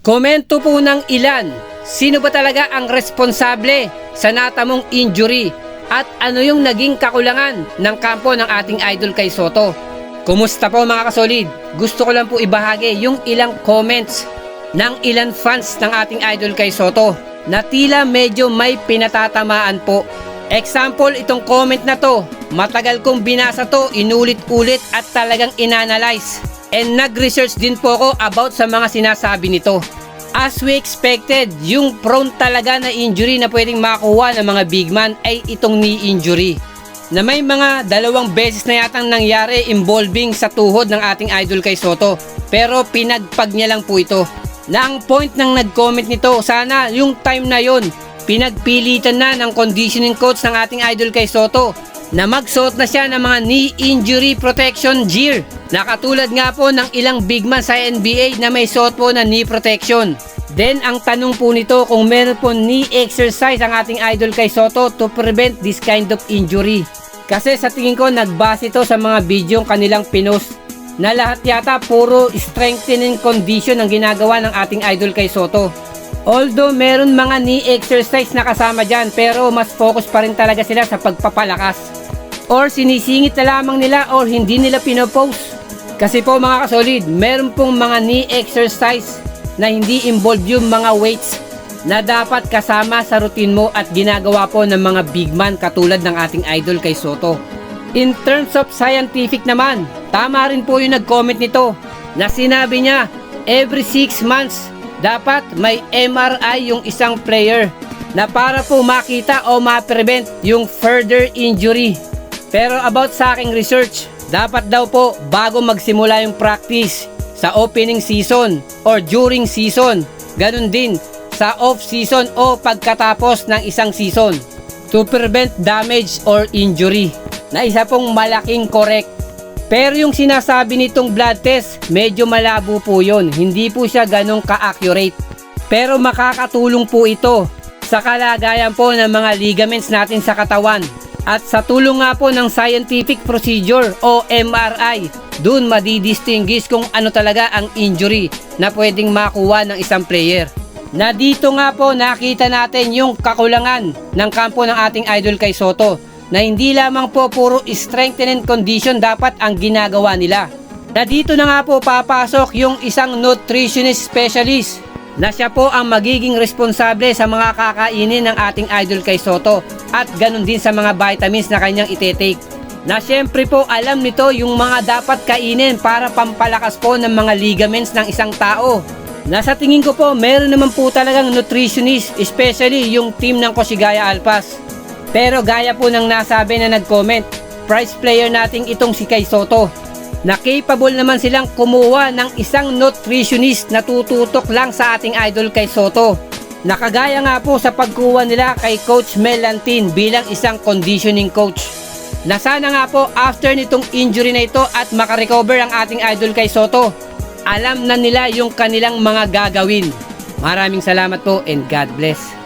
Komento po ng ilan, sino ba talaga ang responsable sa natamong injury at ano yung naging kakulangan ng kampo ng ating idol kay Soto? Kumusta po mga kasolid? Gusto ko lang po ibahagi yung ilang comments ng ilan fans ng ating idol kay Soto na tila medyo may pinatatamaan po. Example, itong comment na to, matagal kong binasa to, inulit-ulit at talagang inanalyze. And nag-research din po ako about sa mga sinasabi nito. As we expected, yung prone talaga na injury na pwedeng makuha ng mga big man ay itong knee injury. Na may mga 2 beses na yatang nangyari involving sa tuhod ng ating idol kay Soto. Pero pinagpag niya lang po ito. Na ang point ng nag-comment nito, sana yung time na yon pinagpilitan na ng conditioning coach ng ating idol kay Soto na magsuot na siya ng mga knee injury protection gear na katulad nga po ng ilang big man sa NBA na may suot po na knee protection. Then ang tanong po nito kung meron po knee exercise ang ating idol kay Soto to prevent this kind of injury. Kasi sa tingin ko nagbase ito sa mga video kanilang pinost na lahat yata puro strengthening condition ang ginagawa ng ating idol kay Soto. Although meron mga knee exercise na kasama dyan, pero mas focus pa rin talaga sila sa pagpapalakas. Or sinisingit na lamang nila or hindi nila pinopost. Kasi po mga kasolid, meron pong mga knee exercise na hindi involved yung mga weights na dapat kasama sa routine mo at ginagawa po ng mga big man katulad ng ating idol kay Soto. In terms of scientific naman, tama rin po yung nag-comment nito na sinabi niya every 6 months dapat may MRI yung isang player na para po makita o ma-prevent yung further injury. Pero about sa aking research, dapat daw po bago magsimula yung practice sa opening season or during season, ganun din sa off season o pagkatapos ng isang season to prevent damage or injury, na isa pong malaking correct. Pero yung sinasabi nitong blood test, medyo malabo po yun. Hindi po siya ganong ka-accurate. Pero makakatulong po ito sa kalagayan po ng mga ligaments natin sa katawan. At sa tulong nga po ng scientific procedure o MRI, dun madidistinguish kung ano talaga ang injury na pwedeng makuha ng isang player. Na dito nga po nakita natin yung kakulangan ng kampo ng ating idol kay Soto. Na hindi lamang po puro strengthening condition dapat ang ginagawa nila. Na dito na nga po papasok yung isang nutritionist specialist na siya po ang magiging responsable sa mga kakainin ng ating idol kay Soto at ganun din sa mga vitamins na kanyang itetake. Na syempre po alam nito yung mga dapat kainin para pampalakas po ng mga ligaments ng isang tao. Na sa tingin ko po meron naman po talagang nutritionist, especially yung team ng Koshigaya Alpas. Pero gaya po ng nasabi na nag-comment, prize player nating itong si kay Soto, na capable naman silang kumuha ng isang nutritionist na tututok lang sa ating idol kay Soto. Nakagaya nga po sa pagkuha nila kay Coach Mel Lantin bilang isang conditioning coach. Na sana nga po after nitong injury na ito at makarecover ang ating idol kay Soto, alam na nila yung kanilang mga gagawin. Maraming salamat po and God bless.